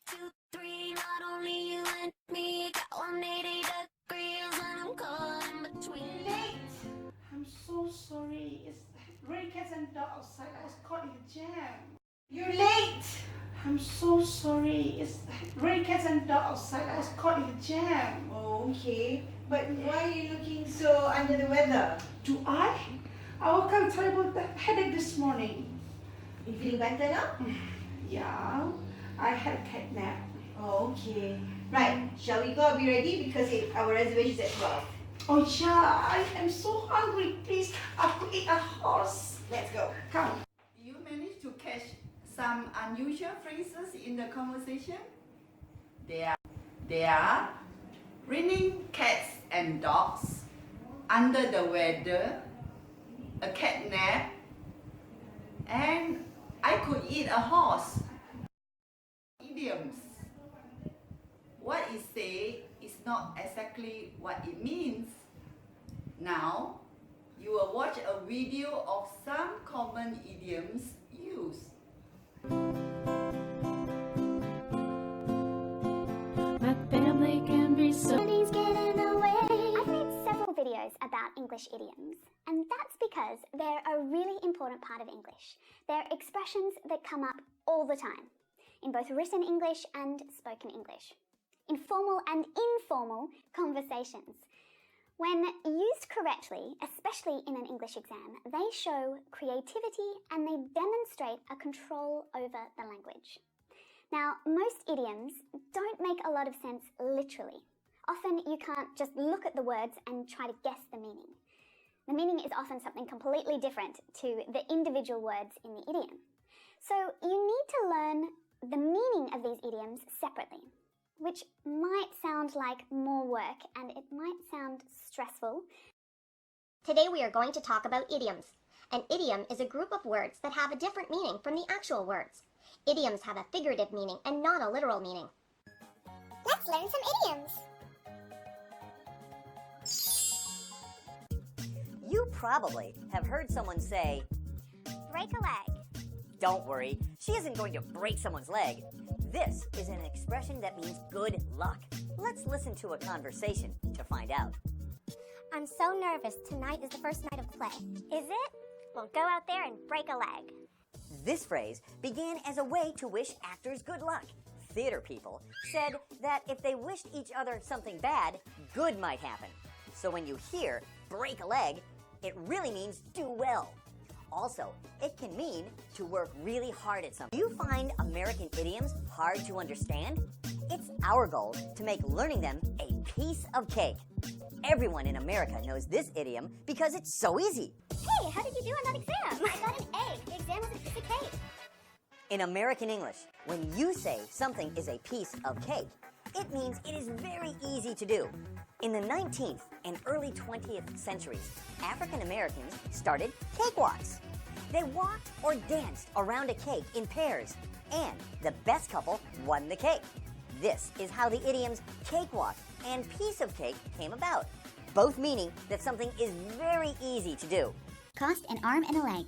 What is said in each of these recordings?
2, 3, not only you and me, got 180 degrees and I'm caught in between. Late! I'm so sorry. It's rain cats and dog outside. I was caught in the jam. You're late! I'm so sorry. It's rain cats and dog outside. I was caught in the jam. Okay, but why are you looking so under the weather? Do I? I woke up with terrible headache this morning. You feeling better now? Yeah, I had a cat nap. Oh, okay. Right, shall we go? I'll be ready because our reservation is at 12. Oh yeah, I am so hungry. Please, I could eat a horse. Let's go. Come. You managed to catch some unusual phrases in the conversation? They are raining cats and dogs, under the weather, a cat nap, and I could eat a horse. Idioms. What it says is not exactly what it means. Now, you will watch a video of some common idioms used. My family can be so. Please get in the way. I've made several videos about English idioms, and that's because they're a really important part of English. They're expressions that come up all the time, in both written English and spoken English, in formal and informal conversations. When used correctly, especially in an English exam, they show creativity and they demonstrate a control over the language. Now, most idioms don't make a lot of sense literally. Often you can't just look at the words and try to guess the meaning. The meaning is often something completely different to the individual words in the idiom. So you need to learn the meaning of these idioms separately, which might sound like more work and it might sound stressful. Today we are going to talk about idioms. An idiom is a group of words that have a different meaning from the actual words. Idioms have a figurative meaning and not a literal meaning. Let's learn some idioms. You probably have heard someone say, Break a leg. don't worry, she isn't going to break someone's leg. This is an expression that means good luck. Let's listen to a conversation to find out. I'm so nervous. Tonight is the first night of play. Is it? Well, go out there and break a leg. This phrase began as a way to wish actors good luck. Theater people said that if they wished each other something bad, good might happen. So when you hear break a leg, it really means do well. Also, it can mean to work really hard at something. Do you find American idioms hard to understand? It's our goal to make learning them a piece of cake. Everyone in America knows this idiom because it's so easy. Hey, how did you do on that exam? I got an A. The exam was a piece of cake. In American English, when you say something is a piece of cake, it means it is very easy to do. In the 19th and early 20th centuries, African Americans started cakewalks. They walked or danced around a cake in pairs, and the best couple won the cake. This is how the idioms cakewalk and piece of cake came about, both meaning that something is very easy to do. Cost an arm and a leg.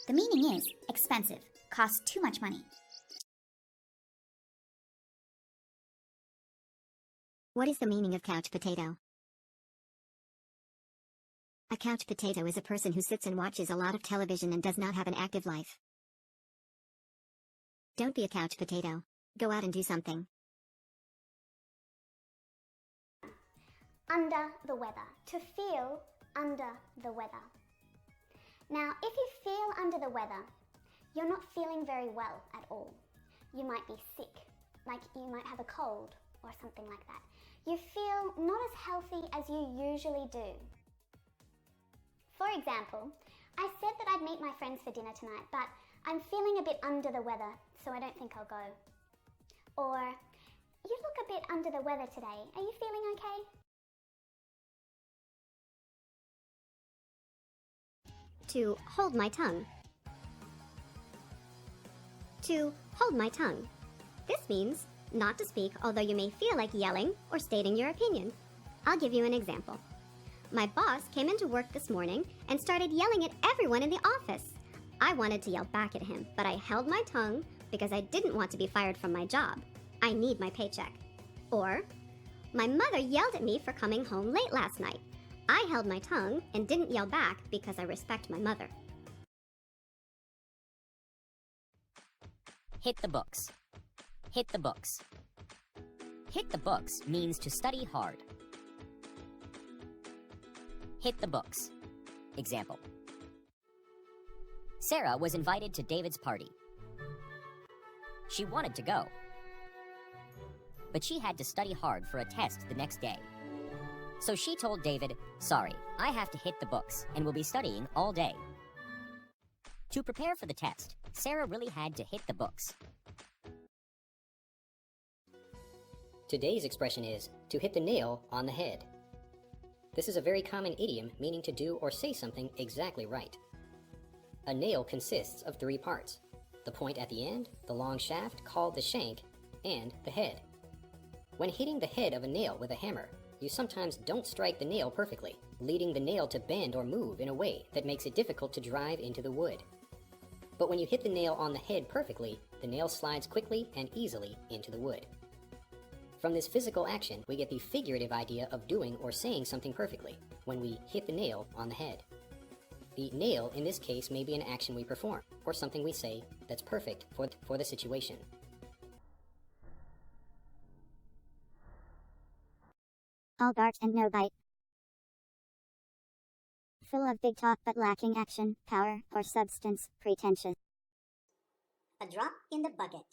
The meaning is expensive, costs too much money. What is the meaning of couch potato? A couch potato is a person who sits and watches a lot of television and does not have an active life. Don't be a couch potato. Go out and do something. Under the weather. To feel under the weather. Now, if you feel under the weather, you're not feeling very well at all. You might be sick, like you might have a cold or something like that. You feel not as healthy as you usually do. For example, I said that I'd meet my friends for dinner tonight, but I'm feeling a bit under the weather, so I don't think I'll go. Or, you look a bit under the weather today. Are you feeling okay? To hold my tongue. To hold my tongue. This means not to speak, although you may feel like yelling or stating your opinion. I'll give you an example. My boss came into work this morning and started yelling at everyone in the office. I wanted to yell back at him, but I held my tongue because I didn't want to be fired from my job. I need my paycheck. Or, my mother yelled at me for coming home late last night. I held my tongue and didn't yell back because I respect my mother. Hit the books. Hit the books. Hit the books means to study hard. Hit the books. Example. Sarah was invited to David's party. She wanted to go, but she had to study hard for a test the next day. So she told David, "Sorry, I have to hit the books and will be studying all day." To prepare for the test, Sarah really had to hit the books. Today's expression is to hit the nail on the head. This is a very common idiom meaning to do or say something exactly right. A nail consists of 3 parts: the point at the end, the long shaft called the shank, and the head. When hitting the head of a nail with a hammer, you sometimes don't strike the nail perfectly, leading the nail to bend or move in a way that makes it difficult to drive into the wood. But when you hit the nail on the head perfectly, the nail slides quickly and easily into the wood. From this physical action, we get the figurative idea of doing or saying something perfectly, when we hit the nail on the head. The nail in this case may be an action we perform, or something we say that's perfect for the situation. All dart and no bite. Full of big talk but lacking action, power, or substance, pretentious. A drop in the bucket.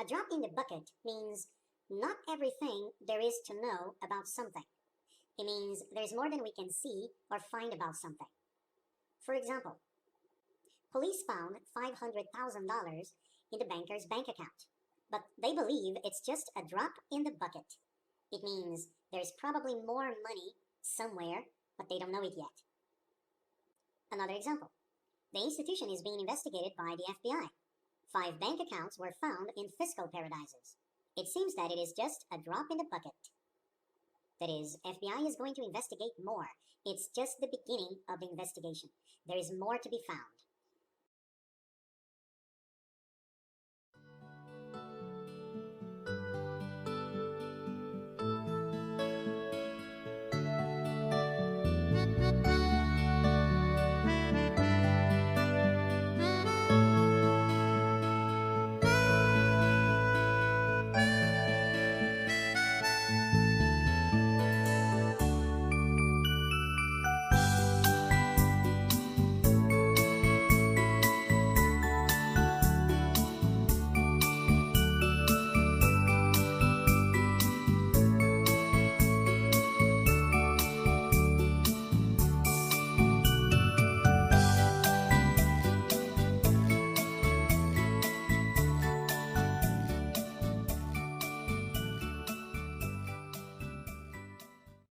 A drop in the bucket means not everything there is to know about something. It means there's more than we can see or find about something. For example, police found $500,000 in the banker's bank account, but they believe it's just a drop in the bucket. It means there's probably more money somewhere, but they don't know it yet. Another example, the institution is being investigated by the FBI. 5 bank accounts were found in fiscal paradises. It seems that it is just a drop in the bucket. That is, FBI is going to investigate more. It's just the beginning of the investigation. There is more to be found.